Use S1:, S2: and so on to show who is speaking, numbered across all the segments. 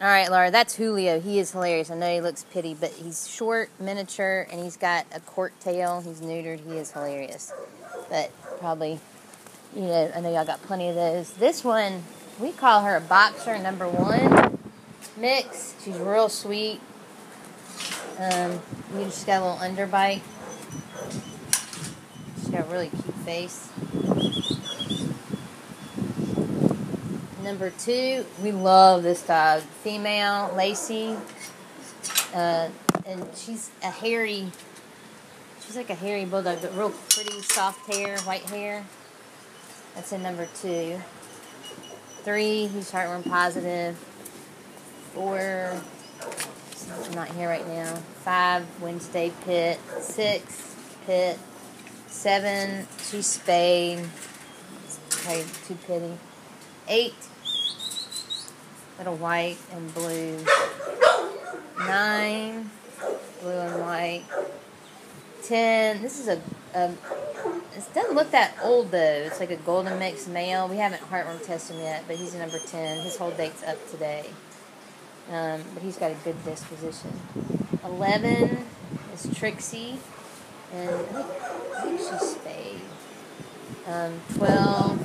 S1: All right, Laura, that's Julio. He is hilarious. I know he looks pretty, but he's short, miniature, and he's got a cork tail. He's neutered. He is hilarious. But probably, I know y'all got plenty of those. This one, we call her a boxer #1 mix. She's real sweet. She's got a little underbite. She's got a really cute face. #2, we love this dog. Female, Lacey. And she's like a hairy bulldog, but real pretty, soft hair, white hair. That's in #2. 3, he's heartworm positive. 4, I'm not here right now. 5, Wednesday pit. 6, pit. 7, she's spayed. It's probably too pitty. 8, little white and blue. 9, blue and white. 10, this is it doesn't look that old though. It's like a golden mixed male. We haven't heartworm tested him yet, but he's a #10. His whole date's up today. But he's got a good disposition. 11 is Trixie, and I think she's spayed. 12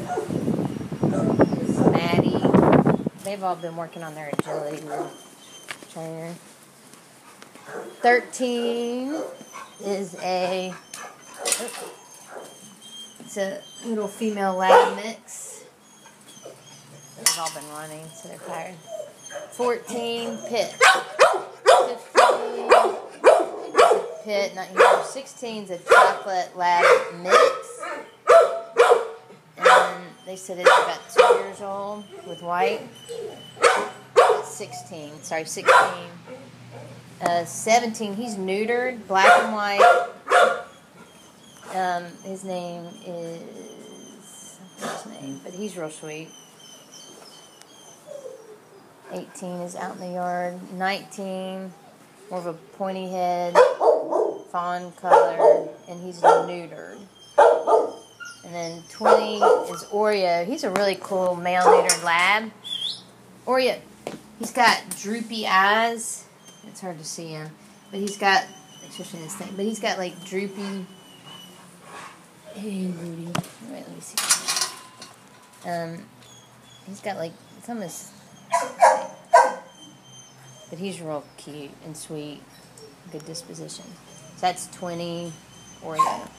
S1: is Maddie. They've all been working on their agility with trainer. 13 is it's a little female lab mix. They've all been running, so they're tired. 14, pit. 15 is a pit, not here. 16 is a chocolate lab mix. And they said it's about 2 years old with white. 16. 17, he's neutered, black and white. His name is, but he's real sweet. 18 is out in the yard. 19, more of a pointy head, fawn color, and he's neutered. And then 20 is Oreo. He's a really cool male neutered lab. Oreo, he's got droopy eyes. It's hard to see him, but he's got, especially in this thing, but he's got like droopy. Hey, Rudy. Wait, let me see. He's got like, it's almost, but he's real cute and sweet, good disposition. So that's 20 Oreo.